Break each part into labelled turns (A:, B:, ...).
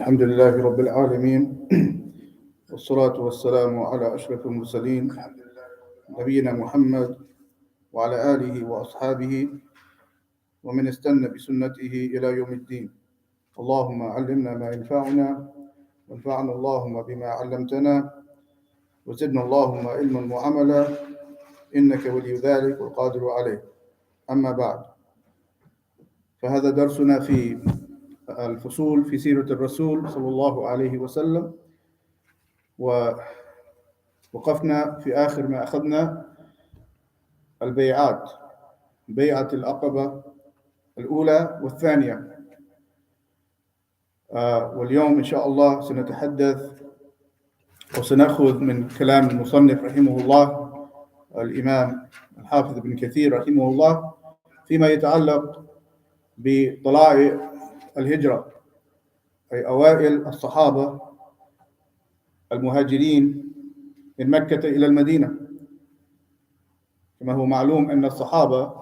A: الحمد لله رب العالمين والصلاة والسلام على أشرف المرسلين نبينا محمد وعلى آله وأصحابه ومن استنى بسنته إلى يوم الدين. اللهم علمنا ما ينفعنا وانفعنا اللهم بما علمتنا وزدنا اللهم علما وعملا إنك ولي ذلك والقادر عليه. أما بعد، فهذا درسنا في الفصول في سيرة الرسول صلى الله عليه وسلم، ووقفنا في آخر ما أخذنا البيعات، بيعة العقبة الأولى والثانية. واليوم إن شاء الله سنتحدث وسنأخذ من كلام المصنف رحمه الله الإمام الحافظ ابن كثير رحمه الله فيما يتعلق بطلائع الهجرة، أي أوائل الصحابة المهاجرين من مكة إلى المدينة. كما هو معلوم أن الصحابة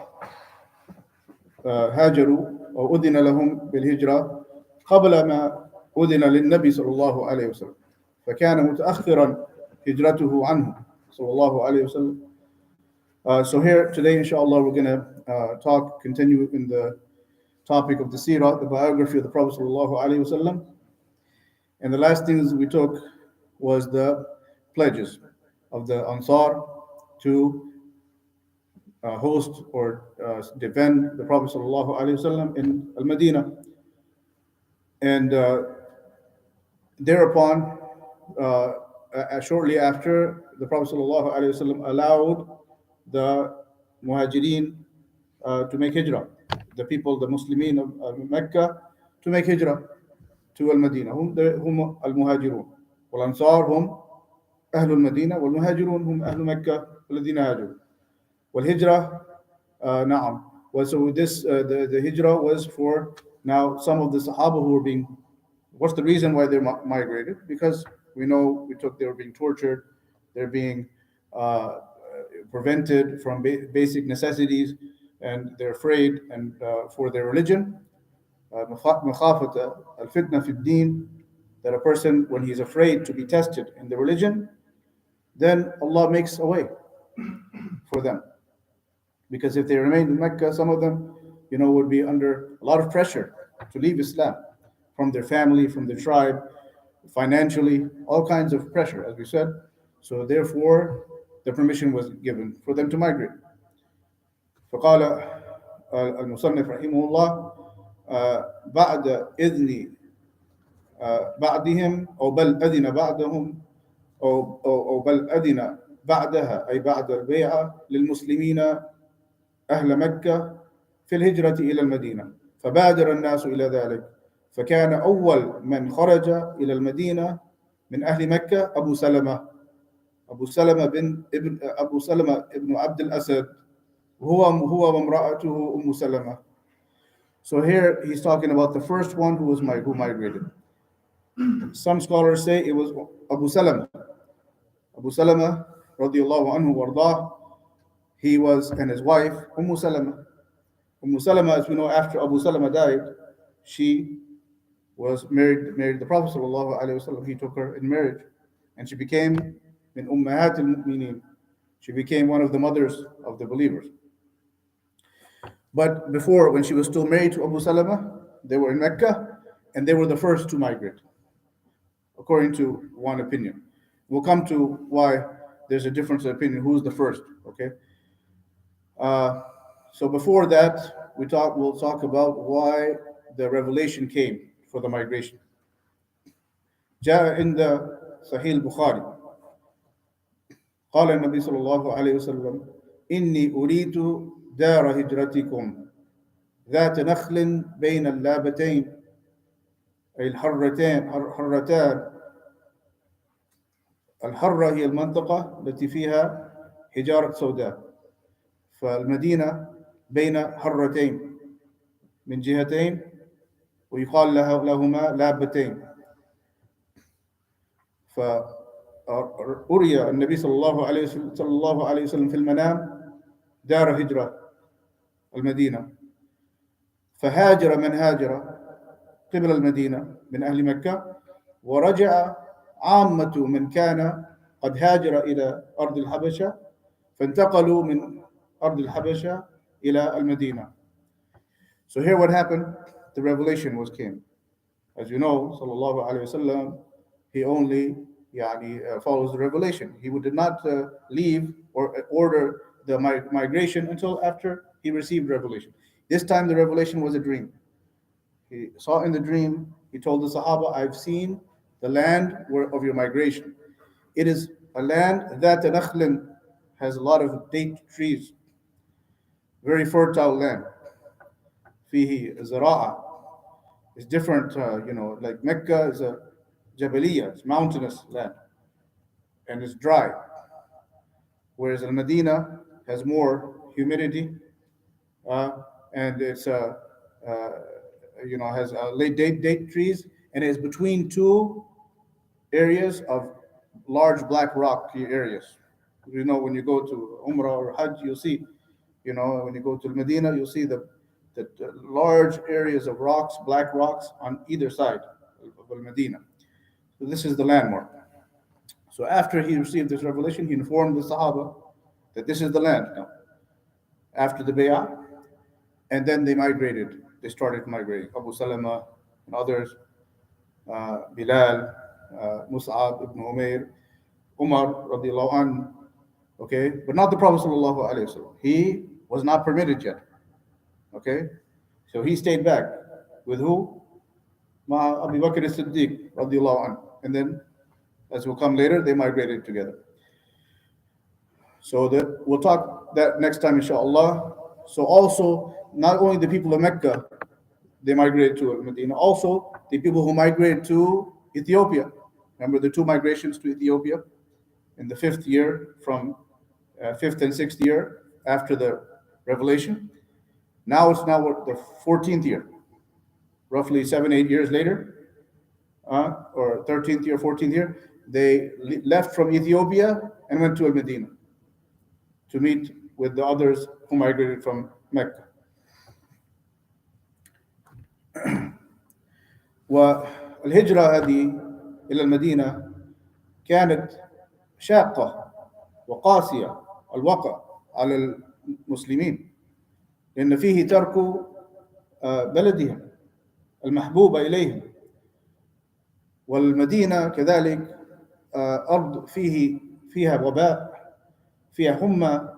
A: هاجروا أو أذن لهم بالهجرة قبل ما أذن للنبي صلى الله عليه وسلم، فكان متأخرا هجرته عنه صلى الله عليه وسلم. So here today, inshallah, we're going to continue in the topic of the seerah, the biography of the Prophet sallallahu alaihi wasallam. And the last things we took was the pledges of the Ansar to host or defend the Prophet sallallahu alaihi wasallam in Al-Madinah. And thereupon, shortly after, the Prophet sallallahu alaihi wasallam allowed the Muhajirin to make hijrah, the people, the Muslimin of Mecca, to make hijrah to Al-Madinah. هم المهاجرون والأنصار هم أهل المدينة والمهاجرون هم أهل مكة الذين هاجروا. والهجرة نعم. So this the hijrah was for now some of the Sahaba who were being. What's the reason why they migrated? Because we know they were being tortured, they're being prevented from basic necessities, and they're afraid and for their religion. مخافة الفتنة في الدين, that a person, when he's afraid to be tested in the religion, then Allah makes a way for them. Because if they remained in Mecca, some of them, would be under a lot of pressure to leave Islam, from their family, from their tribe, financially, all kinds of pressure, as we said. So therefore, the permission was given for them to migrate. فقال المصنف رحمه الله بعد إذن بعدهم أو بل أذن بعدهم أو بل أذن بعدها، أي بعد البيعة، للمسلمين أهل مكة في الهجرة إلى المدينة، فبادر الناس إلى ذلك. فكان أول من خرج إلى المدينة من أهل مكة أبو سلمة ابن عبد الأسد، هو وامرأته أم سلمة. So here he's talking about the first one who migrated. Some scholars say it was Abu Salama. Abu Salama radiyallahu anhu wardah, he was, and his wife Salama. Salama, as we know, after Abu Salama died, she was married the Prophet sallallahu alaihi wasallam. He took her in marriage, and she became min ummahat al-mu'minin. She became one of the mothers of the believers. But before, when she was still married to Abu Salama, they were in Mecca, and they were the first to migrate, according to one opinion. We'll come to why there's a difference of opinion, who's the first, okay? So before that, we'll talk about why the revelation came for the migration. جاء عند صحيح البخاري قال النبي صلى الله عليه وسلم إني أريد دار هجرتكم ذات نخل بين اللابتين، أي حرتان. الحرة هي المنطقة التي فيها حجارة سوداء، فالمدينة بين حرتين من جهتين، ويقال لهما لابتين. فأري النبي صلى الله عليه وسلم في المنام دار هجرة المدينة، فهاجر من هاجر قبل المدينة من أهل مكة، ورجع عامة من كان قد هاجر إلى أرض الحبشة فانتقلوا من أرض الحبشة إلى المدينة. So here what happened, the revelation was came. As you know, sallallahu alaihi wasallam, he only follows the revelation. He did not leave or order the migration until after he received revelation. This time the revelation was a dream. He saw in the dream, he told the Sahaba, I've seen the land of your migration. It is a land that nakhlin has a lot of date trees, very fertile land. Fihi zara'a. It's different, like Mecca is a Jabaliya, it's mountainous land, and it's dry. Whereas Al Medina has more humidity, uh, and it's uh, has late date trees, and it's between two areas of large black rock areas. When you go to Umrah or Hajj, you'll see, when you go to Medina, you'll see the large areas of rocks, black rocks on either side of Al Medina. So this is the landmark. So after he received this revelation, he informed the Sahaba that this is the land now. After the Bay'ah, and then they migrated. They started migrating. Abu Salama and others, Bilal, Mus'ab ibn Umair, Umar radiallahu an, okay, but not the Prophet sallallahu alaihi wasallam. He was not permitted yet, okay, so he stayed back with who? Ma Abu Bakr as-Siddiq radiallahu an, and then, as will come later, they migrated together. So that we'll talk that next time, inshallah. So also, not only the people of Mecca, they migrated to Medina, also the people who migrated to Ethiopia. Remember the two migrations to Ethiopia in the fifth year, from fifth and sixth year after the revelation. Now it's now the 14th year, roughly 7-8 years later, or 13th year, 14th year. They left from Ethiopia and went to Medina to meet with the others who migrated from Mecca. والهجرة هذه إلى المدينة كانت شاقة وقاسية الوقع على المسلمين، لأن فيه ترك بلدهم المحبوب إليهم، والمدينة كذلك أرض فيها وباء، فيها حمى،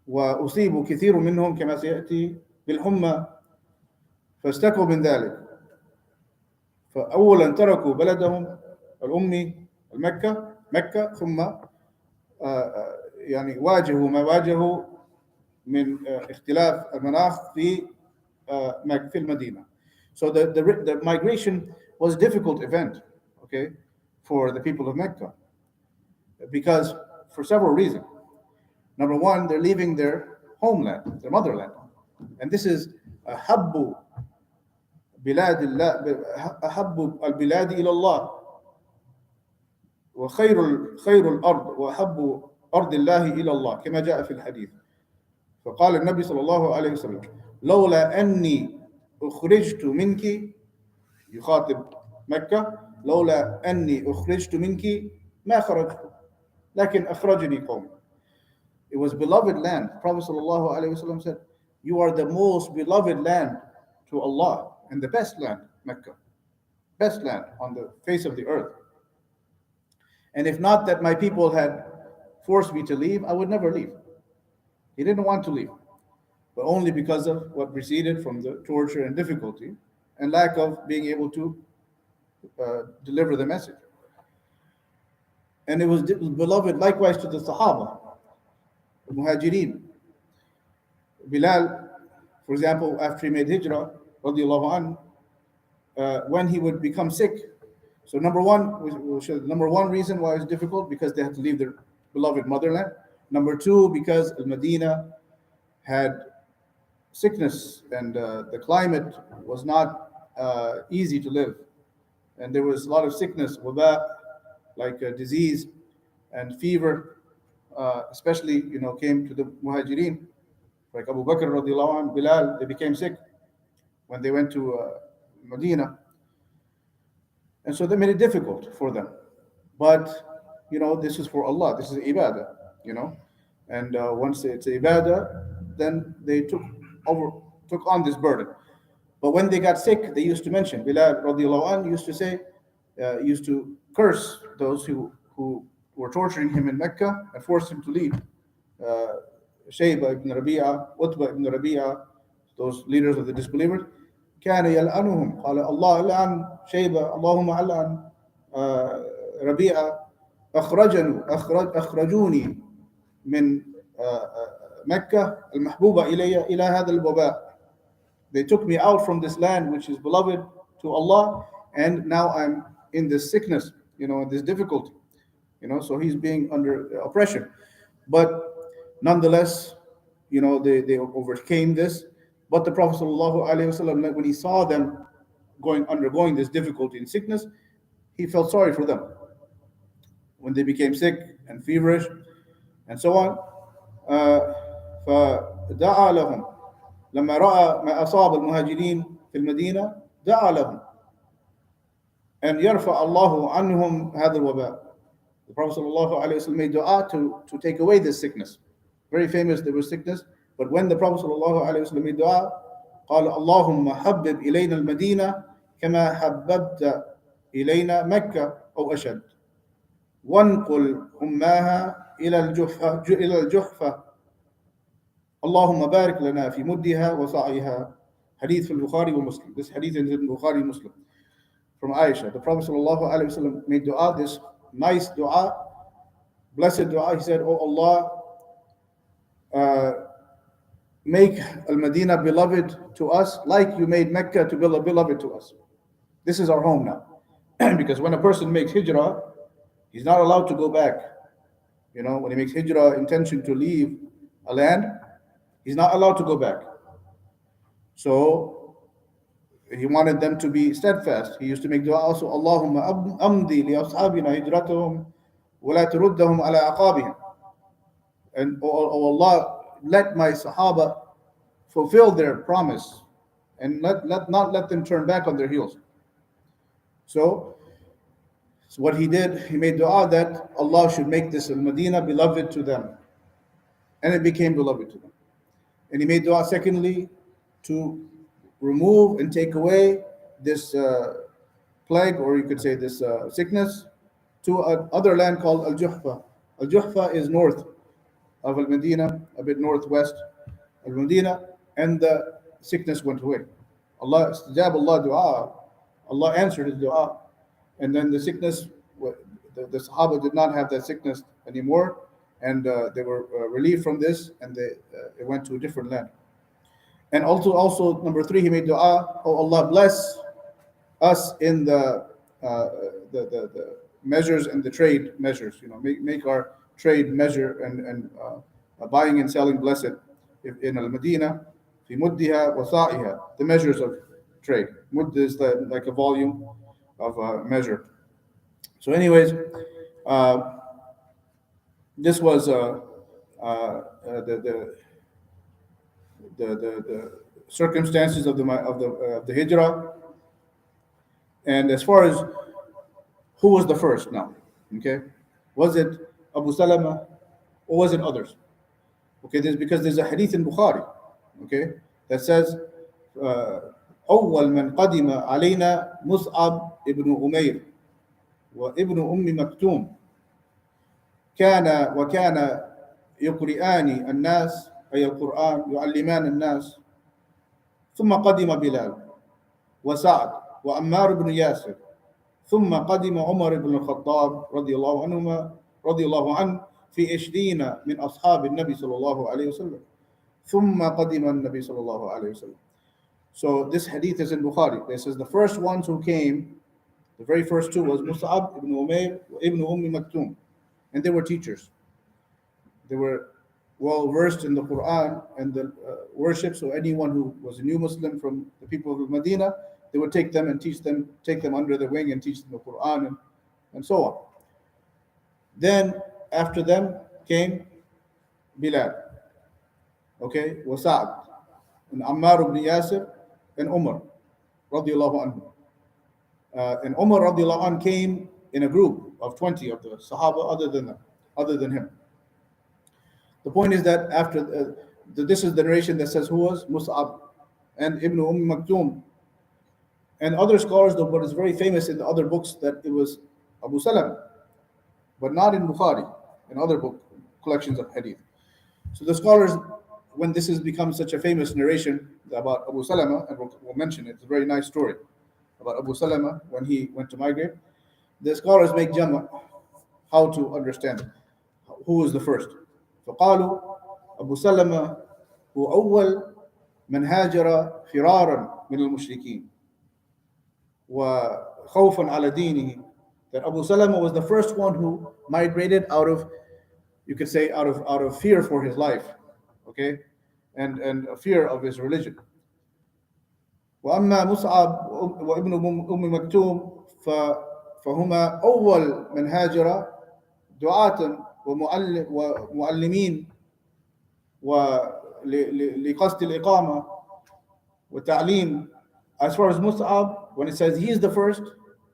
A: وأصيب كثير منهم كما سيأتي بالحمى، فاشتكوا من ذلك. فأولا تركوا بلدهم الأمي مكة، ثم واجهوا ما واجهوا من اختلاف المناخ في المدينة. So the migration was a difficult event, okay, for the people of Mecca, because for several reasons. Number one, they're leaving their homeland, their motherland, and this is أحب بلاد الله، أحب البلاد إلى الله، خير الأرض وأحب أرض الله إلى الله كما جاء في الحديث. فقال النبي صلى الله عليه وسلم: لولا أني أخرجت منك، يخاطب مكة، لولا أني أخرجت منك ما خرجت، لكن أخرجني قوم. It was beloved land. Prophet sallallahu alaihi wasallam said, "You are the most beloved land to Allah and the best land, Mecca, best land on the face of the earth. And if not that my people had forced me to leave, I would never leave." He didn't want to leave, but only because of what preceded from the torture and difficulty and lack of being able to deliver the message. And it was beloved likewise to the Sahaba, the Muhajirin. Bilal, for example, after he made Hijrah, radiallahu anh, when he would become sick. So number one reason why it's difficult, because they had to leave their beloved motherland. Number two, because Medina had sickness, and the climate was not easy to live, and there was a lot of sickness, waba, like disease and fever, especially came to the Muhajirin, like Abu Bakr radiallahu anh, Bilal. They became sick when they went to Medina. And so they made it difficult for them. But, this is for Allah, this is ibadah, you know. And once it's ibadah, then they over, took on this burden. But when they got sick, they used to mention, Bilal radiallahu anh used to curse those who were torturing him in Mecca and forced him to leave. Uh, Shayba ibn Rabi'a, Utbah ibn Rabi'a, those leaders of the disbelievers, كان يلعنهم قال الله لعن شيبة اللهم ألعن ربيعة أخرجوني من مكة المحبوبة إلى هذا الوباء. They took me out from this land which is beloved to Allah, and now I'm in this sickness, this difficulty, so he's being under oppression. But nonetheless, they overcame this. But the Prophet ﷺ, when he saw them undergoing this difficulty and sickness, he felt sorry for them. When they became sick and feverish and so on, فدعا لهم لما رأى ما أصاب المهاجرين في المدينة دعا لهم أن يرفع الله عنهم هذا الوباء. The Prophet ﷺ made dua to take away this sickness. Very famous, there was sickness. But when the Prophet ﷺ made dua, قال اللهم حبب إلينا المدينة كما حببت إلينا مكة أو أشد وانقل هماها إلى الجحفة اللهم بارك لنا في مدها وسعيها. Hadith في البخاري ومسلم. This hadith is in Bukhari and Muslim. From Aisha, the Prophet ﷺ made dua, this nice dua, blessed dua. He said, "Oh Allah, make Al-Madinah beloved to us like you made Mecca to be beloved to us." This is our home now. Because when a person makes hijrah, he's not allowed to go back. When he makes hijrah, intention to leave a land, he's not allowed to go back. So he wanted them to be steadfast. He used to make dua also, Allahumma amdi li ashabina hijratahum wa la turuddahum ala aqabihim. And oh Allah, let my Sahaba fulfill their promise and not let them turn back on their heels. So what he did, he made dua that Allah should make this Al-Madinah beloved to them. And it became beloved to them. And he made dua secondly to remove and take away this plague, or you could say this sickness, to another land called Al-Juhfa. Al-Juhfa is north of Al-Madinah, a bit northwest of Al-Madinah, and the sickness went away. Allah dua, Allah answered his dua, and then the sickness, the Sahaba did not have that sickness anymore, and they were relieved from this, and they went to a different land. And also number three, he made dua, oh Allah, bless us in the measures and the trade measures. Make our trade measure and buying and selling blessed in Al-Madinah, fi muddiha wa sa'iha, the measures of trade. Mudd is like a volume of measure. So, anyways, this was the circumstances of the hijrah. And as far as who was the first now, okay, was it Abu Salama or was it others? Okay, because there's a hadith in Bukhari, okay, that says أول من قدم علينا مصعب ابن أمير وابن أم مكتوم وكان يقرئان الناس أي القرآن يعلمان الناس ثم قدم بلال وسعد وعمار بن ياسر ثم قدم عمر بن الخطاب رضي الله عنه في 20 من أصحاب النبي صلى الله عليه وسلم ثم قدم النبي صلى الله عليه وسلم. So this hadith is in Bukhari. It says the first ones who came, the very first two was Mus'ab ibn Umayr ibn Maktoum, and they were teachers. They were well versed in the Quran and the worship. So anyone who was a new Muslim from the people of Medina, they would take them and teach them, take them under their wing and teach them the Quran and so on. Then after them came Bilal, okay, wa Sa'd, and Ammar ibn Yasir, and Umar, radiallahu anhu. And Umar radiallahu anh came in a group of 20 of the Sahaba other than him. The point is that this is the narration that says who was Mus'ab and Ibn Maktoum. And other scholars, though, but it's very famous in the other books that it was Abu Salam, but not in Bukhari, in other book collections of hadith. So the scholars, when this has become such a famous narration about Abu Salama, and we'll mention it, it's a very nice story about Abu Salama when he went to migrate. The scholars make jama, how to understand it. Who was the first? فقالوا أبو سلمة هو أول من هاجر فرارا من المشركين وخوفا على دينه. That Abu Salama was the first one who migrated out of, you could say, out of fear for his life, okay, and a fear of his religion. وأما مصعب وابن أم مكتوم فهما أول من هاجر دعاة ومعلمين ولقصد الإقامة والتعليم. As far as Mus'ab, when it says he is the first,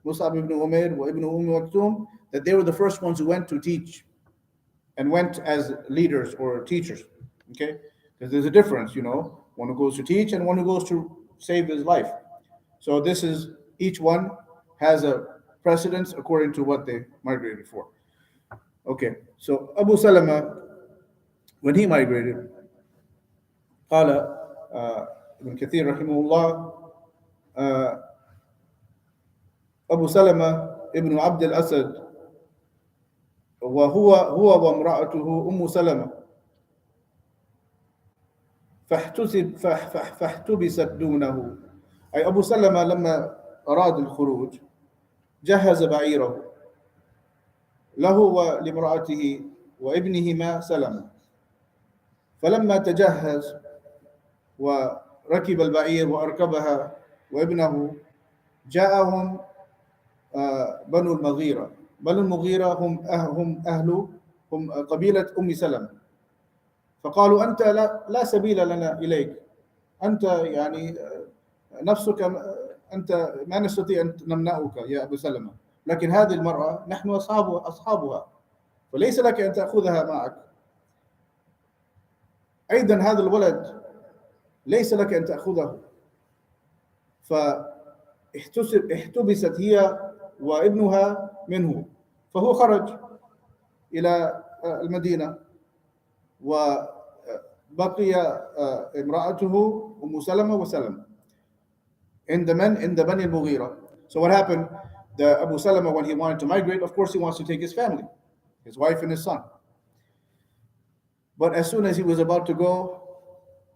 A: Mus'ab ibn Umair wa ibn Maktoum, that they were the first ones who went to teach and went as leaders or teachers. Okay? Because there's a difference, one who goes to teach and one who goes to save his life. So this is, each one has a precedence according to what they migrated for. Okay, so Abu Salama, when he migrated, قال ابن كثير رحمه الله أبو سلمة ابن عبد الأسد هو وامرأته أم سلمة فاحتبست دونه. أي أبو سلمة لما أراد الخروج جهز بعيره له ولامرأته وابنهما سلمة. فلما تجهز وركب البعير وأركبها وابنه جاءهم بنو المغيرة. بنو المغيرة هم قبيلة أم سلمة. فقالوا أنت لا سبيل لنا إليك، أنت يعني نفسك، أنت ما نستطيع أن نمنعك يا أبو سلمة، لكن هذه المرأة نحن أصحابها فليس لك أن تأخذها معك. أيضا هذا الولد ليس لك أن تأخذه. فاحتبست هي وابنها منه، فهو خرج إلى المدينة وبقي امرأته أم سلمة وسلمة in the Bani al-Mughira. So what happened? The Abu Salama, when he wanted to migrate, of course he wants to take his family, his wife and his son. But as soon as he was about to go,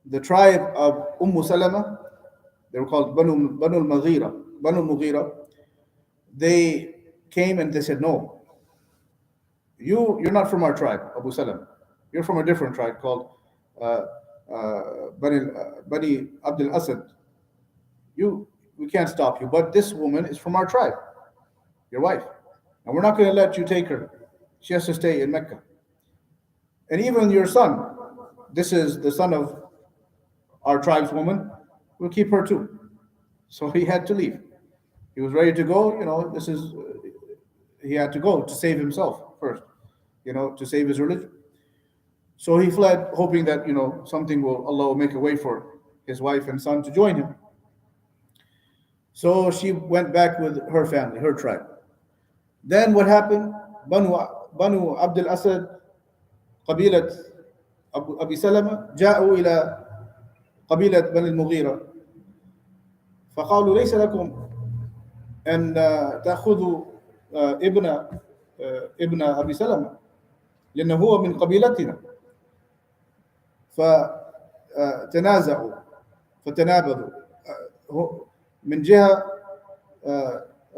A: the tribe of Salama, they were called Banu al-Mughira, they came and they said, no, you're not from our tribe, Abu Salam. You're from a different tribe called Bani Abdul Asad. We can't stop you, but this woman is from our tribe, your wife, and we're not going to let you take her. She has to stay in Mecca. And even your son, this is the son of our tribe's woman, we'll keep her too. So he had to leave. He was ready to go. He had to go to save himself first, to save his religion. So he fled, hoping that Allah will make a way for his wife and son to join him. So she went back with her family, her tribe. Then what happened? Banu Abdul Asad, قبيلة أبي سلمة, جاءوا إلى قبيلة بني المغيرة فقالوا ليس لكم أن تأخذوا ابن أبي سلمة لأنه هو من قبيلتنا. فتنازعوا فتنابذوا من جهة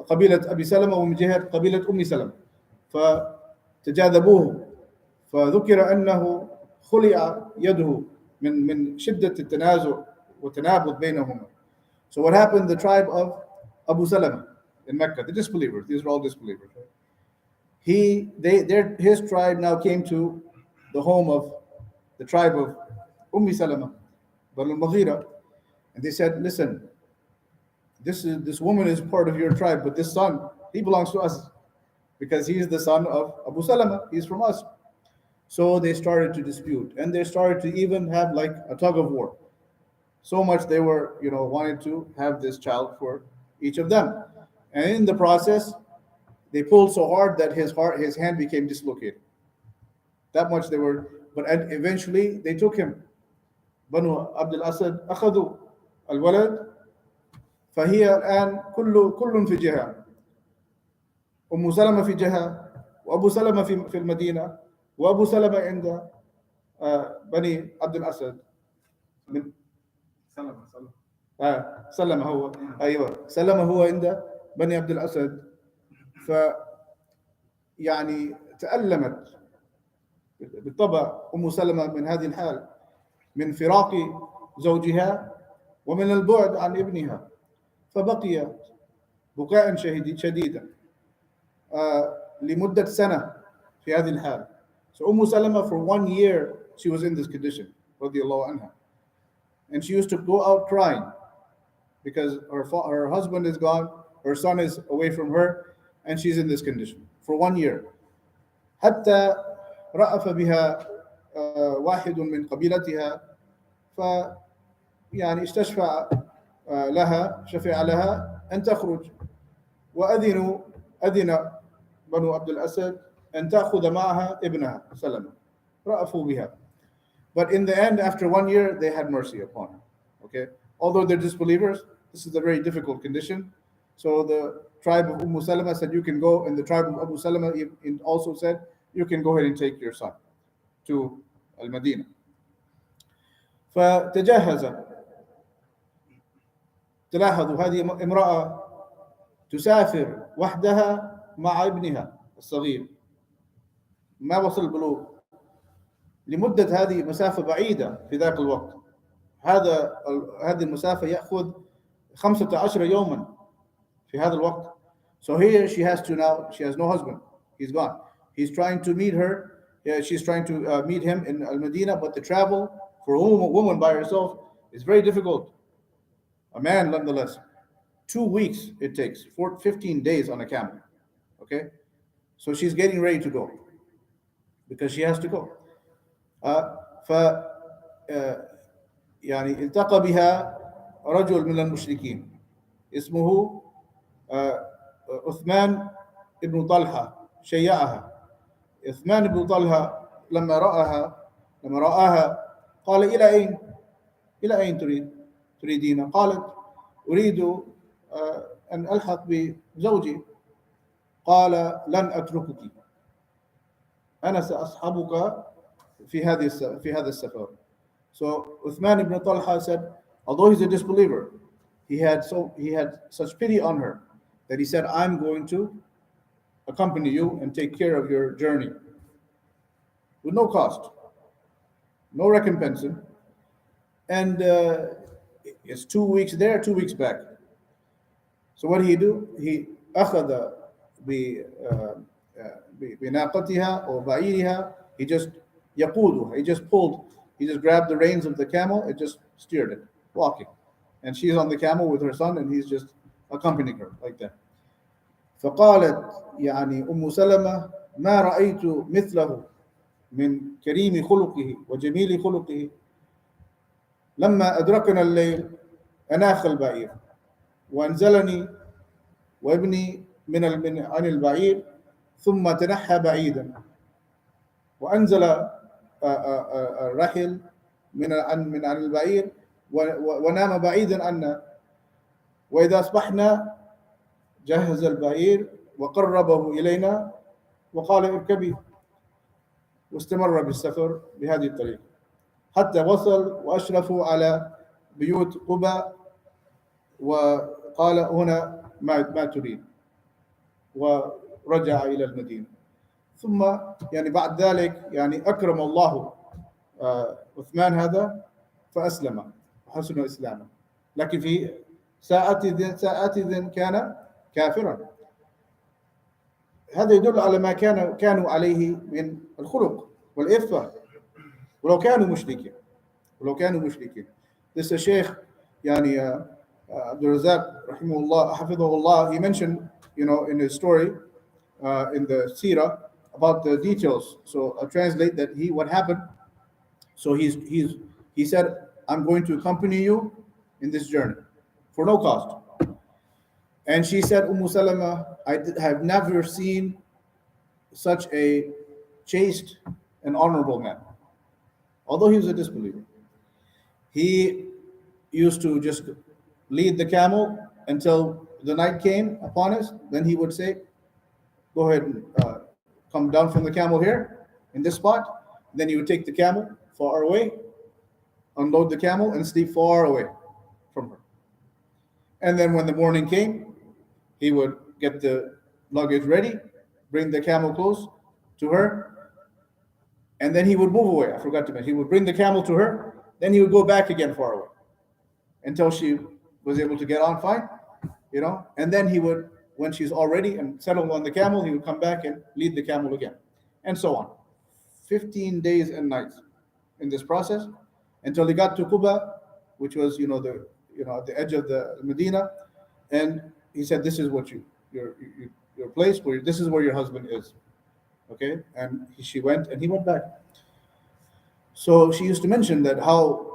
A: قبيلة أبي سلمة ومن جهة قبيلة أم سلمة، فتجاذبوه، فذكر أنه خلع يده من شدة التنازع والتنابذ بينهما. So what happened? The tribe of Abu Salama in Mecca, the disbelievers, these are all disbelievers, right? His tribe now came to the home of the tribe of Salama, Banu al-Mughira, and they said, listen, this woman is part of your tribe, but this son, he belongs to us because he is the son of Abu Salama. He's from us. So they started to dispute, and they started to even have like a tug of war. So much they were, wanted to have this child for each of them, and in the process, they pulled so hard that his hand became dislocated. That much they were, but eventually they took him. بنو عبد الأسد أخذوا الولد. فهي الآن كل في جهة. أم سلمة في جهة، وأبو سلمة في المدينة، وأبو سلمة عند بني عبد الأسد. من سلم هو، أيوة سلم هو عند بني عبد الأسد. ف يعني تألمت بالطبع أم سلمة من هذه الحال، من فراق زوجها ومن البعد عن ابنها، فبقي بكاء شديدا لمدة سنة في هذه الحال. So Salama, for 1 year, she was in this condition, radiallahu anha. And she used to go out crying because her husband is gone, her son is away from her, and she's in this condition for 1 year. حتى رأف بها واحد من قبيلتها، يعني استشفع لها، شفع لها أن تخرج، أذن بنو عبد الأسد أن تأخذ معها ابنها سلمة. رأفوا بها. But in the end, after 1 year, they had mercy upon her. Okay, although they're disbelievers, this is a very difficult condition. So the tribe of Salama said, you can go, and the tribe of Abu Salama also said, you can go ahead and take your son to Al-Madinah. فتجهز. تلاحظوا هذه امرأة تسافر وحدها مع ابنها الصغير، ما وصل البلوغ، لمدة هذه مسافة بعيدة في ذاك الوقت. هذه المسافة يأخذ 15 يوما في هذا الوقت. So here she has no husband, he's gone. He's trying to meet her, she's trying to meet him in Al-Madinah, but the travel for a woman by herself is very difficult. A man, nonetheless, 2 weeks it takes, 15 days on a camel. Okay, so she's getting ready to go because she has to go. ف يعني التقى بها رجل من المشركين اسمه عثمان بن طلحة، شيعها. عثمان بن طلحة لما رآها قال إلى أين تريدين؟ قالت أريد أن ألحق بزوجي. قال لن أتركك، أنا سأصحبك في هذا السفر. So Uthman ibn Talha said, although he's a disbeliever, he had such pity on her that he said, I'm going to accompany you and take care of your journey with no cost, no recompense. And it's 2 weeks there, 2 weeks back. So what did he do? He أخذ بناقتها أو بعيرها. He just يقودها. He just grabbed the reins of the camel and just steered it, walking. And she's on the camel with her son, and he's just accompanying her like that. فقالت يعني سلمة ما رأيت مثله من كريم خلقه وجميل خلقه. لما أدركنا الليل أناخ البعير وأنزلني وابني عن البعير، ثم تنحى بعيدا وأنزل الرحل من عن البعير ونام بعيدا عنا. وإذا أصبحنا جهز البعير وقربه إلينا وقال اركبي، واستمر بالسفر بهذه الطريقة حتى وصل وأشرفوا على بيوت قباء، وقال هنا ما تريد، ورجع إلى المدينة. ثم يعني بعد ذلك يعني أكرم الله عثمان هذا فأسلم وحسن إسلامه، لكن في ساعات كان كافرا. هذا يدل على ما كانوا عليه من الخلق والإفة ولو كانوا مشركين. This is Sheikh يعني عبد الرزاق rahimahullah, hafidhahullah, he mentioned, in his story, in the seerah, about the details. So I translate that what happened. So he said, I'm going to accompany you in this journey for no cost. And she said, Salama, have never seen such a chaste and honorable man. Although he was a disbeliever, he used to just lead the camel until the night came upon us. Then he would say, go ahead and come down from the camel here in this spot. Then he would take the camel far away, unload the camel, and sleep far away from her. And then when the morning came, he would get the luggage ready, bring the camel close to her, and then he would move away. I forgot to mention, he would bring the camel to her, then he would go back again far away until she was able to get on fine, and then he would, when she's all ready and settled on the camel, he would come back and lead the camel again, and so on. 15 days and nights in this process until he got to Quba, which was, at the edge of the Medina, and he said, "This is what your place where this is where your husband is." Okay, and she went, and he went back. So she used to mention that how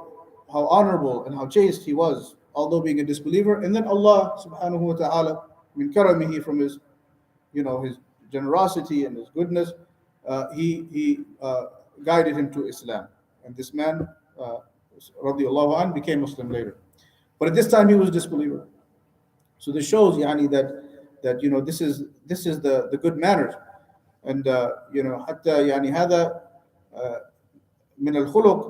A: honorable and how chaste he was, although being a disbeliever. And then Allah subhanahu wa ta'ala, min karamihi, from his his generosity and his goodness, he guided him to Islam. And this man, radiallahu anh, became Muslim later. But at this time he was a disbeliever. So this shows that this is the good manners. And حتى هذا من الخلق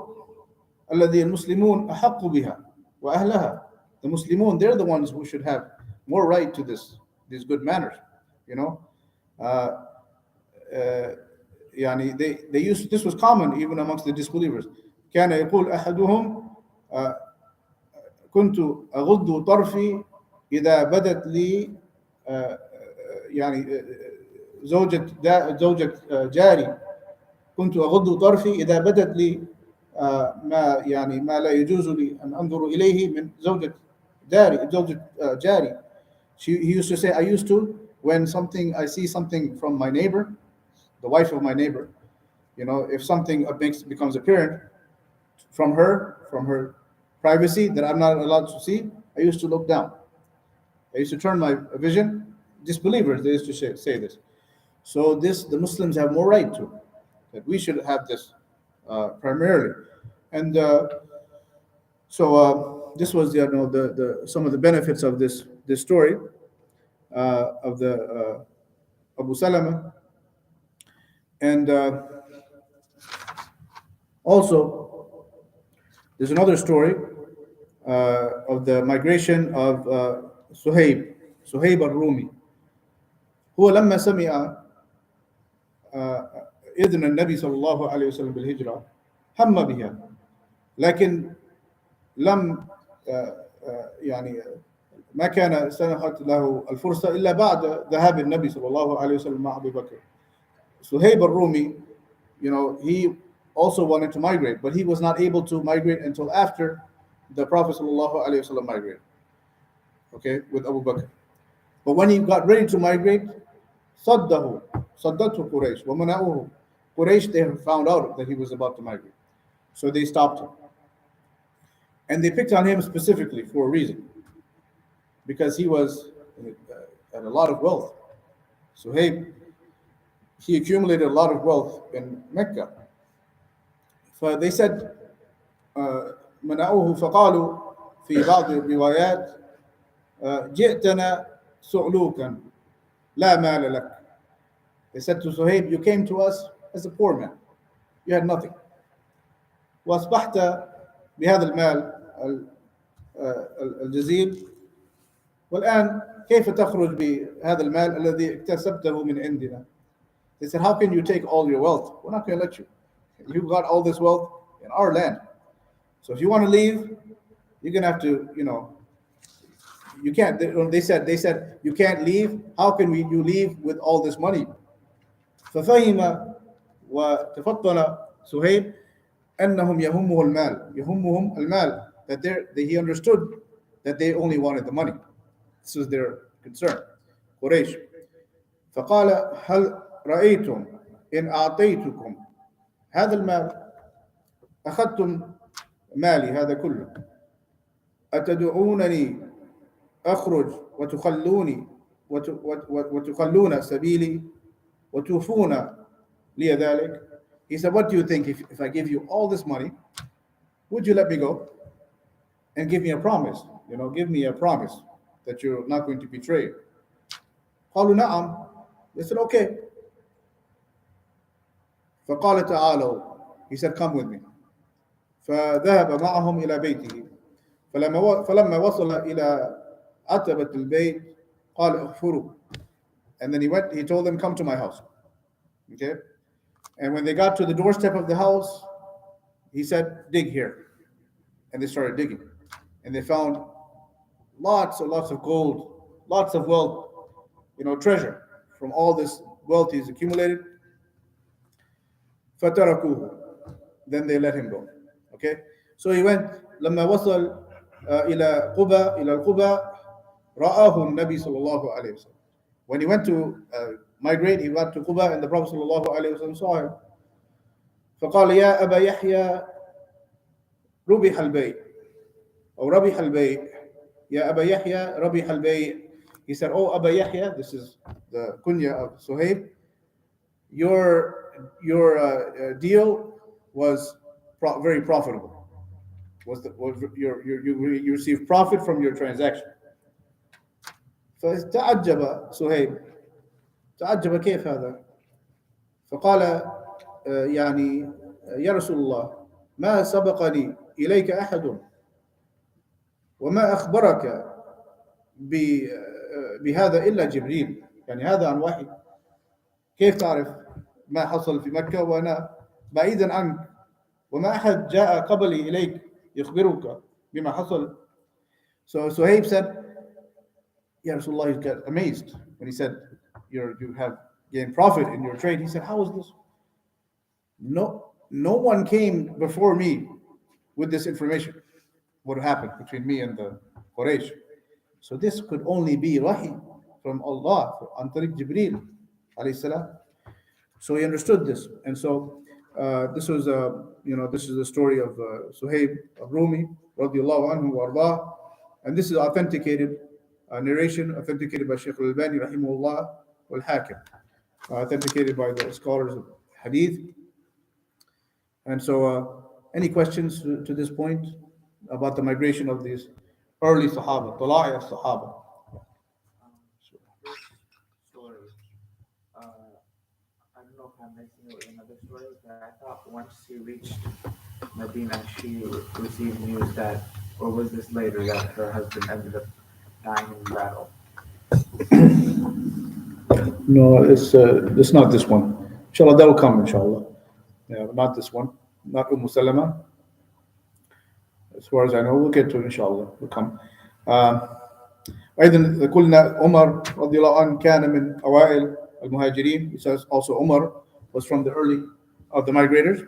A: الذي المسلمون أحق بها وأهلها. The Muslimun, they're the ones who should have more right to these good manners. They used, this was common even amongst the disbelievers. كان يقول أحدهم كنت أغض طرفي إذا بدت لي زوجة جاري. كنت أغض طرفي إذا بدت لي ما لا يجوز لي أن أنظر إليه من زوجة جاري. He used to say, I used to, when I see something from my neighbor, the wife of my neighbor, if something becomes apparent from her privacy that I'm not allowed to see, I used to look down. I used to turn my vision. Disbelievers, they used to say this. So the Muslims have more right to, that we should have this primarily. And so this was the some of the benefits of this story of the Abu Salama. And also there's another story of the migration of Suhaib al-Rumi. هو لما سمع إذن النبي صلى الله عليه وسلم بالهجرة هم بها، لكن لم ما كان سنحت له الفرصة إلا بعد ذهاب النبي صلى الله عليه وسلم مع أبي بكر. Suhaib al-Rumi, he also wanted to migrate, but he was not able to migrate until after the Prophet sallallahu alaihi wasallam migrated, okay, with Abu Bakr. But when he got ready to migrate, صدته قريش ومنعوه. Quraysh, they found out that he was about to migrate, so they stopped him, and they picked on him specifically for a reason, because he had a lot of wealth. So he accumulated a lot of wealth in Mecca. So they said, منعوه فقالوا في بعض الروايات جئتنا سعلوكا لا مال لك. They said to Suhaib, you came to us as a poor man, you had nothing. وأصبحت بهذا المال الجزيل، والآن كيف تخرج بهذا المال الذي اكتسبته من عندنا. They said, how can you take all your wealth? We're not going to let you. You got all this wealth in our land. So if you want to leave, you're going to have to, you can't. They said, you can't leave. How can you leave with all this money? ففهم وتفطن سهيب أنهم يهمهم المال. That he understood that they only wanted the money. This was their concern. قريش. فقال هل رأيتم إن أعطيتكم هذا المال أخذتم مالي هذا كله أتدعونني أخرج وتخلوني وتخلون سبيلي وتوفون لي ذلك. He said, what do you think if I give you all this money, would you let me go and give me a promise? Give me a promise that you're not going to betray. قالوا نعم. They said, okay. فقال تعالوا. He said, come with me. فذهب معهم إلى بيته. فلما وصل إلى عتبة البيت قال اغفروا. And then he told them, come to my house. Okay? And when they got to the doorstep of the house, he said, dig here. And they started digging. And they found lots and lots of gold, lots of wealth, treasure from all this wealth he's accumulated. فَتَرَكُوهُ. Then they let him go. Okay? So he went, لما وصل إلى القبى رآه النبي صلى الله عليه وسلم. When he went to migrate, he went to Quba, and the Prophet صلى الله عليه وسلم saw him. فقال يا أبا يحيى ربح البيع أو ربح البيع يا أبا يحيى ربح البيع. He said, oh Abba Yahya, this is the kunya of Suhaib, your deal was very profitable. You received profit from your transaction. فتعجب سهيب. تعجب كيف هذا؟ فقال يعني يا رسول الله ما سبقني إليك أحد وما أخبرك بهذا إلا جبريل. يعني هذا عن وحي. كيف تعرف ما حصل في مكة وأنا بعيدا عنك وما أحد جاء قبلي إليك يخبرك بما حصل. So Suhaib said, Ya Rasulullah, he got amazed when he said, you have gained profit in your trade. He said, how is this? No one came before me with this information. What happened between me and the Quraysh. So this could only be wahi from Allah, an tariq Jibreel alayhi salam. So he understood this, and so this was this is the story of Suhaib Rumi radiallahu anhu warḍah, and this is authenticated narration authenticated by Shaykh al-Albani rahimahullah wal Hakim, authenticated by the scholars of Hadith. And so, any questions to this point about the migration of these early Sahaba, Tala'i of Sahaba?
B: Story. I don't know if I'm mixing it with another story, but I thought once she reached Medina, she received news that, or was this later, that her husband ended up dying in battle?
A: No, it's not this one. Inshallah, that will come, inshallah. Yeah, not this one. Not Salama. As far as I know, we'll get to it, inshallah. We'll come. أيضا قلنا عمر رضي الله عنه كان من أوائل المهاجرين. It says also Umar was from the early of the migrators.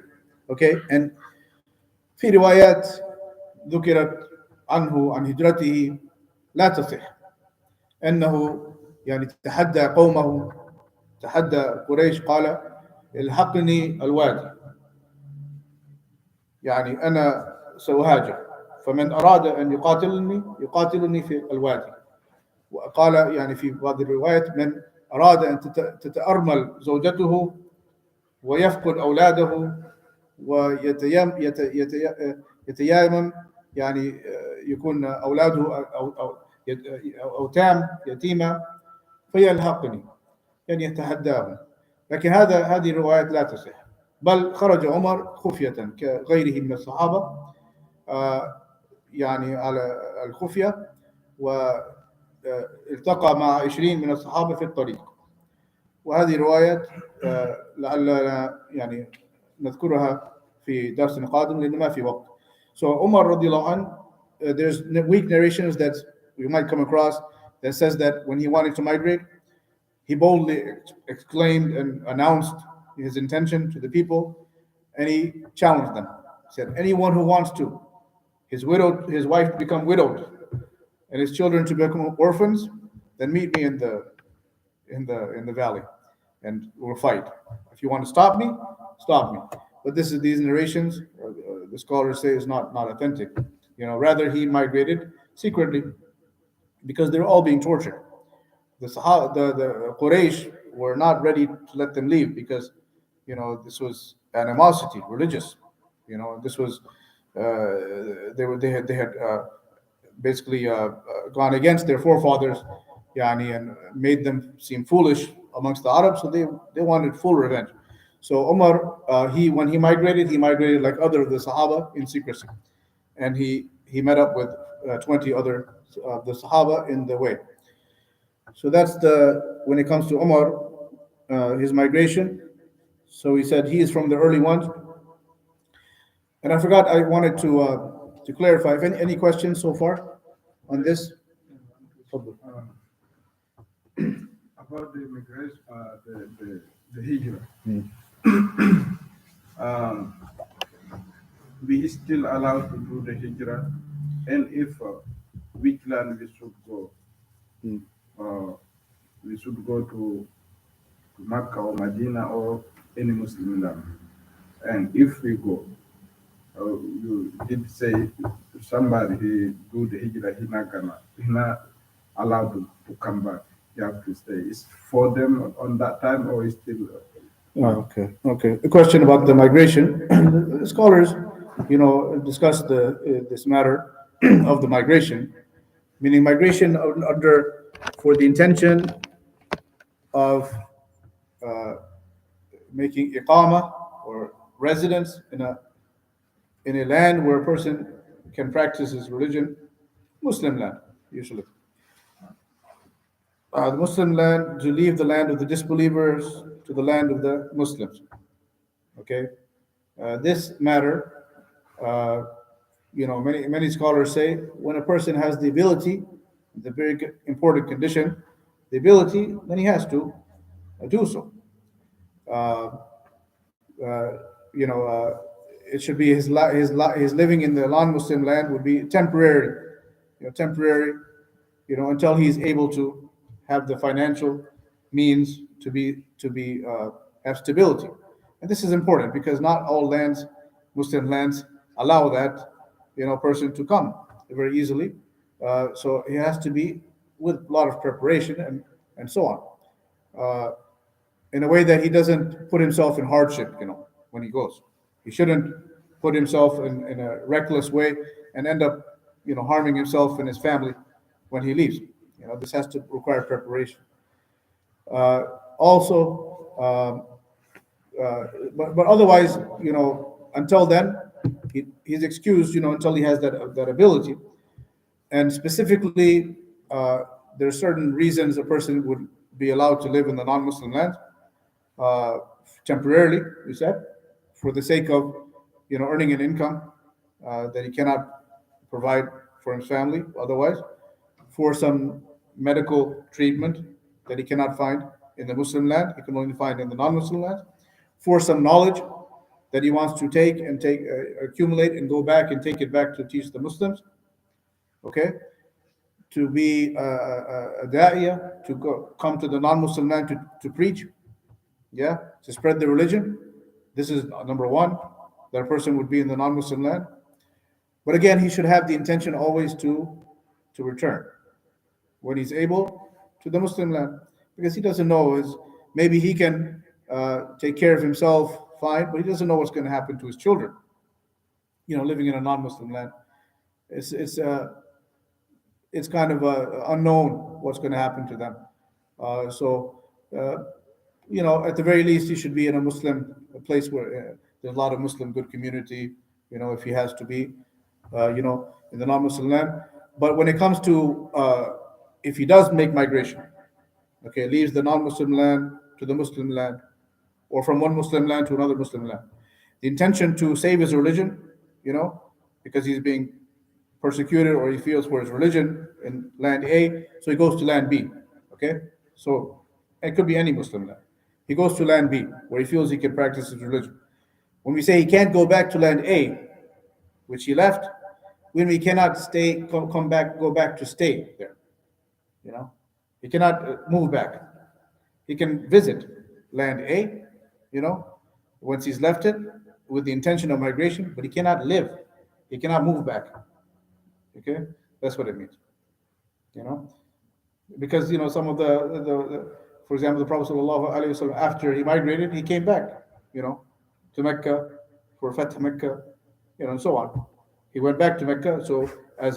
A: Okay, and في روايات ذكرت عنه عن هجرته لا تصح أنه يعني تحدى قومه، تحدى قريش، قال الحقني الوادي، يعني أنا سأهاجر، فمن أراد أن يقاتلني في الوادي. وقال يعني في بعض الروايات من أراد أن تتأرمل زوجته ويفقد أولاده ويتيامم، يعني يكون أولاده أوتام يتيمة، فيلحقني، يعني يتحداهم. لكن هذه الروايات لا تصح، بل خرج عمر خفية كغيره من الصحابة، يعني على الخفية، والتقى مع 20 من الصحابة في الطريق. وهذه روايات لعلنا يعني نذكرها في درس قادم لأن ما في وقت. So Umar radiallahu anh, there's weak narrations that we might come across that says that when he wanted to migrate, he boldly exclaimed and announced his intention to the people, and he challenged them. He said, anyone who wants to, his wife become widowed, and his children to become orphans, then meet me in the valley, and we'll fight. If you want to stop me, stop me. But this is these narrations. The scholars say is not authentic. Rather he migrated secretly because they're all being tortured. The Quraysh were not ready to let them leave because, this was animosity, religious. This was they had basically gone against their forefathers, yani, and made them seem foolish amongst the Arabs. So they wanted full revenge. So Umar, when he migrated like other of the Sahaba in secrecy, and he met up with 20 other the Sahaba in the way. So that's the when it comes to Umar, his migration. So he said he is from the early ones. And I forgot I wanted to clarify. If any questions so far on this?
C: About the immigration, the hijrah. Um, we still allowed to do the hijrah, and if which land we should go, uh, we should go to Makkah or Medina or any Muslim land. And if we go, you did say somebody he do the hijrah, he not allowed to come back. You have to stay. Is for them on that time or is still?
A: Oh, okay, okay. The question about the migration, the scholars, discuss this matter of the migration, meaning migration under for the intention of uh, making iqama or residence in a land where a person can practice his religion, Muslim land usually. The Muslim land, to leave the land of the disbelievers to the land of the Muslims. Okay, this matter, uh, many scholars say when a person has the ability, the very important condition, the ability, then he has to do so. Uh, uh, it should be his living in the non-Muslim land would be temporary, temporary, until he's able to have the financial means to be have stability. And this is important because not all lands, Muslim lands, allow that person to come very easily. So he has to be with a lot of preparation and so on, uh, in a way that he doesn't put himself in hardship. When he goes, he shouldn't put himself in a reckless way and end up harming himself and his family when he leaves. This has to require preparation. Uh, Also, but otherwise, until then, he's excused, until he has that ability. And specifically, there are certain reasons a person would be allowed to live in the non-Muslim land uh, temporarily. We said, for the sake of earning an income that he cannot provide for his family otherwise, for some medical treatment that he cannot find in the Muslim land, he can only find in the non-Muslim land, for some knowledge that he wants to accumulate and go back and take it back to teach the Muslims. Okay, to be a da'iyah, to come to the non-Muslim land to preach, yeah, to spread the religion. This is number one, that a person would be in the non-Muslim land. But again, he should have the intention always to return when he's able to the Muslim land, because he doesn't know maybe he can take care of himself fine, but he doesn't know what's going to happen to his children. Living in a non-Muslim land, it's kind of unknown what's going to happen to them. So at the very least, he should be in a place where there's a lot of Muslim good community. If he has to be, in the non-Muslim land. But when it comes to if he does make migration, okay, leaves the non-Muslim land to the Muslim land, or from one Muslim land to another Muslim land, the intention to save his religion, because he's being persecuted or he feels for his religion in land A, so he goes to land B. Okay, so it could be any Muslim land. He goes to land B where he feels he can practice his religion. When we say he can't go back to land A, which he left, when we cannot go back to stay there. He cannot move back. He can visit land A, once he's left it with the intention of migration, but he cannot live. He cannot move back. Okay, that's what it means. You know, because some of for example, the Prophet ﷺ, after he migrated, he came back, to Mecca for Fath Mecca, and so on. He went back to Mecca, so as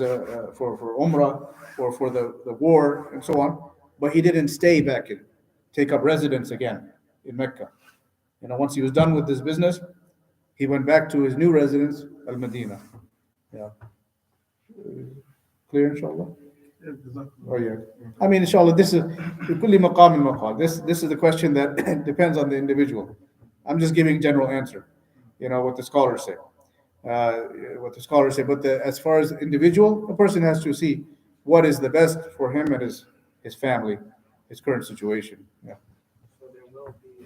A: for Umrah or for the war and so on, but he didn't stay back and take up residence again in Mecca. Once he was done with this business, he went back to his new residence, Al Medina. Yeah. Clear, inshallah. Oh yeah. I mean, inshallah, this is بكل مقام مقال. This is the question that depends on the individual. I'm just giving general answer. What the scholars say. But as far as individual, a person has to see what is the best for him and his family, his current situation. Yeah.
B: So there will be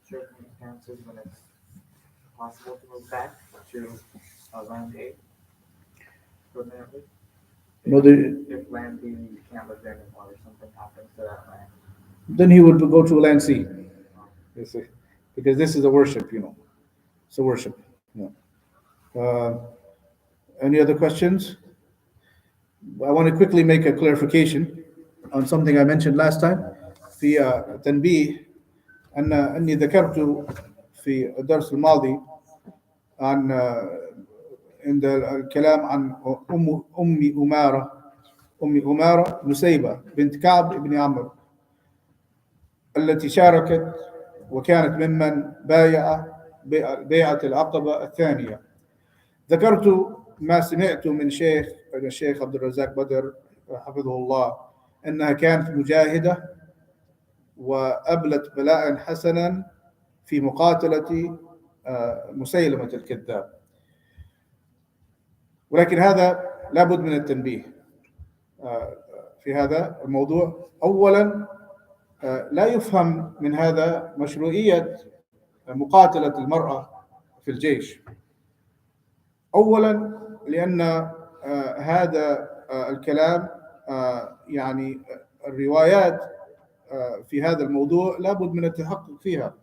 B: circumstances when it's possible to move back to land A permanently. If land B you can't live there anymore, or something happens to that land,
A: then he would go to land C. You see, because this is a worship, it's a worship. Yeah. Any other questions? I want to quickly make a clarification on something I mentioned last time. في تنبيه أني ذكرت في الدرس الماضي عن عند الكلام عن أم أمارة نسيبة بنت كعب بن عمرو التي شاركت وكانت ممن بايع بيعة العقبة الثانية. ذكرت ما سمعت من الشيخ عبد الرزاق بدر حفظه الله أنها كانت مجاهدة وأبلت بلاء حسنا في مقاتلة مسيلمة الكذاب، ولكن هذا لابد من التنبيه في هذا الموضوع. أولا لا يفهم من هذا مشروعية مقاتلة المرأة في الجيش. أولا لأن هذا الكلام يعني الروايات في هذا الموضوع لابد من التحقق فيها.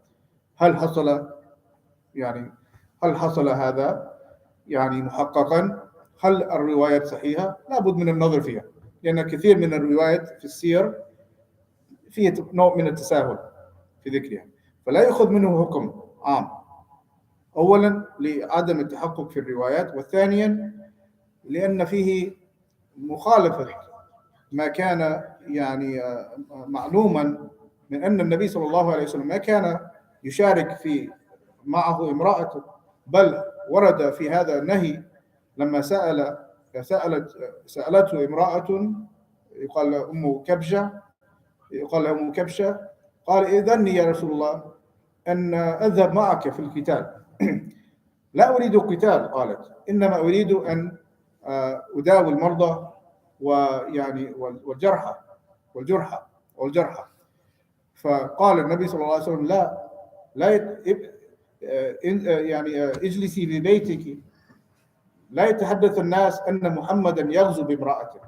A: هل حصل هذا محققا؟ هل الروايات صحيحة؟ لابد من النظر فيها، لأن كثير من الروايات في السير فيه نوع من التساهل في ذكرها، فلا يأخذ منه حكم عام. أولا لعدم التحقق في الروايات، وثانيا لأن فيه مخالفة ما كان معلوما من أن النبي صلى الله عليه وسلم ما كان يشارك معه امرأة، بل ورد في هذا النهي لما سألته امرأة يقال لها أم كبشة، قال إذني يا رسول الله أن أذهب معك في القتال. لا أريد القتال، قالت إنما أريد أن أداوي المرضى والجرحى. فقال النبي صلى الله عليه وسلم لا اجلسي في بيتك، لا يتحدث الناس أن محمدا يغزو بامرأته.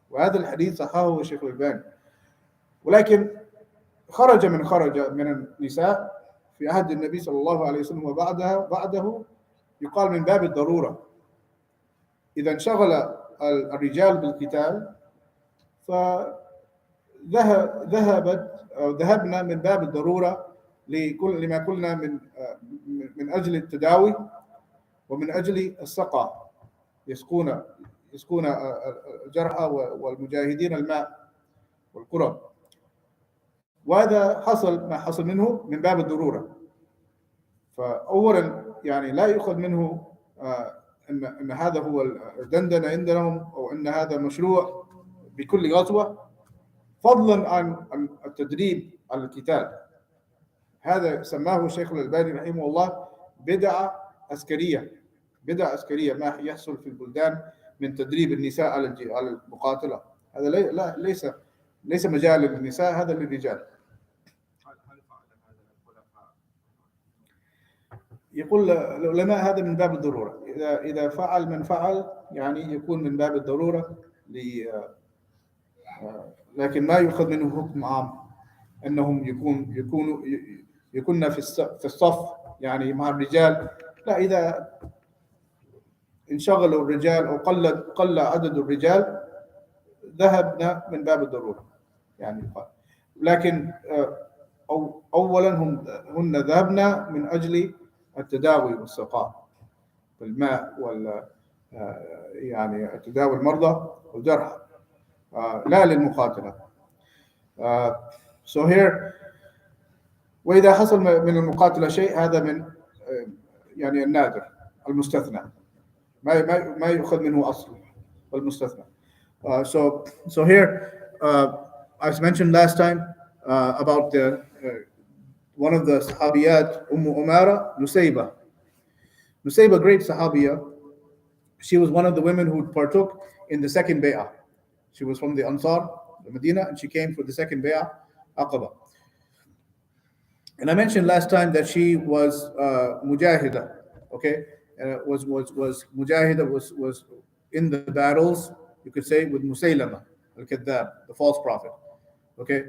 A: وهذا الحديث صححه الشيخ الألباني. ولكن خرج من النساء في عهد النبي صلى الله عليه وسلم وبعده يقال من باب الضرورة. إذا انشغل الرجال بالقتال ذهبنا من باب الضرورة لما قلنا من أجل التداوي ومن أجل السقى، يسقون الجرحى والمجاهدين الماء والقرب. وهذا ما حصل منه من باب الضرورة. فأولا لا يؤخذ منه أن هذا هو الدندنة عندهم أو أن هذا مشروع بكل غزوة، فضلا عن التدريب على القتال. هذا سماه الشيخ الألباني رحمه الله بدعة عسكرية ما يحصل في البلدان من تدريب النساء على المقاتلة. هذا ليس مجال للنساء، هذا للرجال. يقول العلماء هذا من باب الضرورة. إذا فعل من فعل يعني يكون من باب الضرورة لكن ما يؤخذ منه حكم عام أنهم يكون في الصف يعني مع الرجال. لا، إذا انشغلوا الرجال أو قل عدد الرجال ذهبنا من باب الضرورة يعني. لكن أولا هن ذهبنا من أجل التداوي والسقاء بالماء يعني تداوي المرضى والجرحى لا للمقاتلة. So here وإذا حصل من المقاتلة شيء هذا من يعني النادر المستثنى، ما يؤخذ منه أصل والمستثنى. So here as mentioned last time about one of the Sahabiyat, Umara Nusayba. Nusayba, great Sahabiya. She was one of the women who partook in the second bay'ah. She was from the Ansar, the Medina, and she came for the second bay'ah, Aqaba. And I mentioned last time that she was Mujahida, okay? Was Mujahida, was in the battles, you could say, with Musaylama, al-Kadhdhab, the false prophet, okay?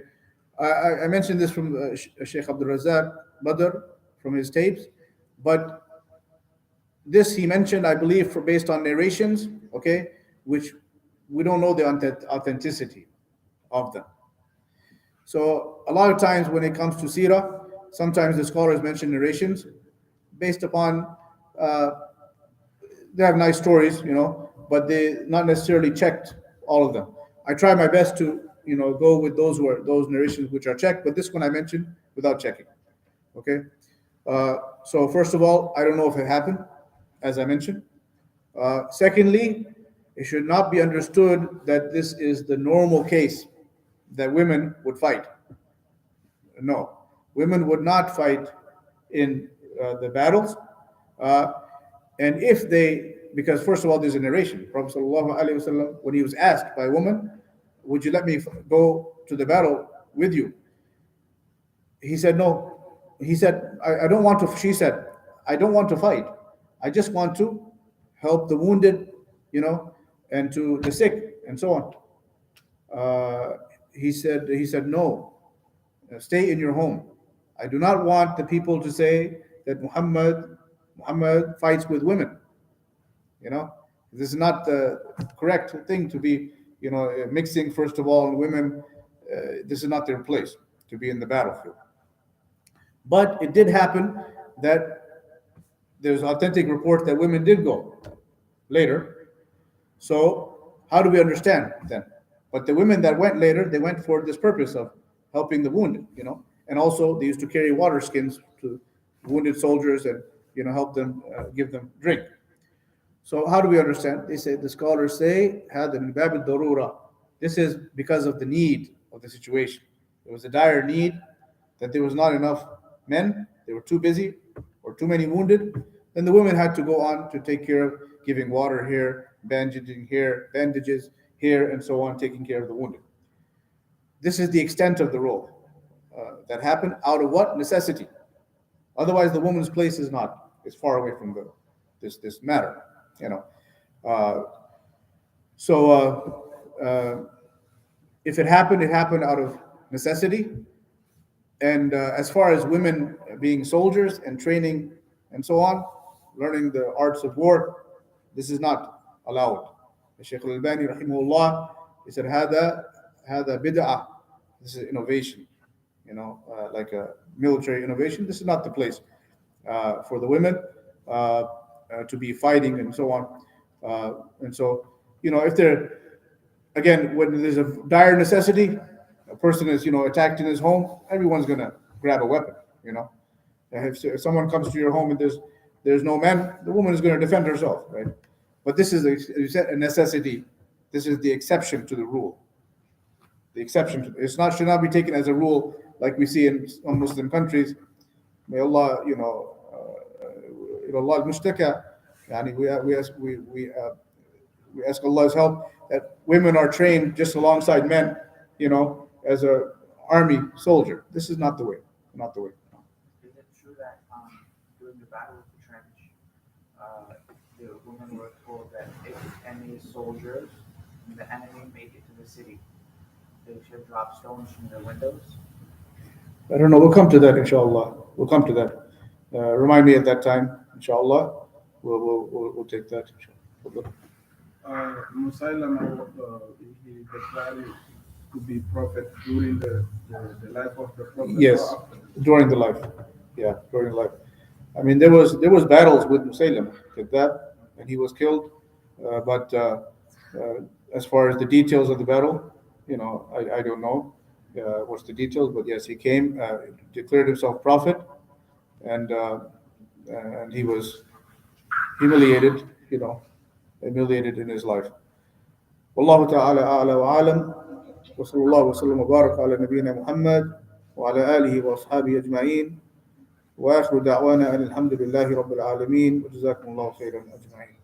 A: I mentioned this from Sheikh Abdir-Rahman Badr from his tapes, but this he mentioned, I believe, based on narrations, okay, which we don't know the authenticity of them. So a lot of times when it comes to Sirah, sometimes the scholars mention narrations based upon, they have nice stories, but they not necessarily checked all of them. I try my best to, go with those narrations which are checked, but this one I mentioned without checking. Okay. So first of all, I don't know if it happened, as I mentioned. Secondly, it should not be understood that this is the normal case that women would fight. No, women would not fight in the battles. And if they, because first of all, there's a narration. Prophet ﷺ, when he was asked by a woman, would you let me go to the battle with you? He said, no. He said, I don't want to, she said, I don't want to fight. I just want to help the wounded, and to the sick and so on. He said, no, stay in your home. I do not want the people to say that Muhammad fights with women. This is not the correct thing to be, mixing, first of all, women. This is not their place to be in the battlefield. But it did happen that there's authentic report that women did go later. So how do we understand then? But the women that went later, they went for this purpose of helping the wounded, and also they used to carry water skins to wounded soldiers and help them, give them drink. So how do we understand? They say, the scholars say, هذا من باب الضرورة. This is because of the need of the situation. There was a dire need that there was not enough men, they were too busy, or too many wounded. Then the women had to go on to take care of giving water here, bandaging here, bandages here, and so on, taking care of the wounded. This is the extent of the role that happened out of what? Necessity. Otherwise, the woman's place is far away from this matter. If it happened out of necessity. And as far as women being soldiers and training and so on, learning the arts of war, this is not allowed. Shaykh al-Albani rahimahullah, he said, هذا bid'ah. This is innovation, like a military innovation. This is not the place for the women to be fighting and so on. And so, if they're, again, when there's a dire necessity, a person is, attacked in his home, everyone's gonna grab a weapon, If someone comes to your home and there's no men, the woman is gonna defend herself, right? But this is a necessity. This is the exception to the rule. The exception should not be taken as a rule like we see in some Muslim countries. May Allah, Allah al-Mushtaka, we ask Allah's help that women are trained just alongside men, as a army soldier. This is not the way. Not the way.
B: Is it true that during the battle of the women were told that if any soldiers from the enemy make it to the city, they should drop stones from their windows.
A: I don't know. We'll come to that, inshallah. We'll come to that. Remind me at that time, inshallah. We'll take that, inshallah.
C: Musaylama, he declared to be prophet during the life of the prophet.
A: Yes,
C: or after?
A: during the life. Yeah, during life. I mean, there was battles with Musaylim, that, and he was killed. But as far as the details of the battle, I don't know what's the details. But yes, he came, declared himself prophet, and he was humiliated, humiliated in his life. والله تعالى أعلى وأعلم وصلى الله وسلم وبارك على نبينا محمد وعلى آله وأصحابه أجمعين وآخر دعوانا أن الحمد لله رب العالمين وجزاكم الله خيرا أجمعين.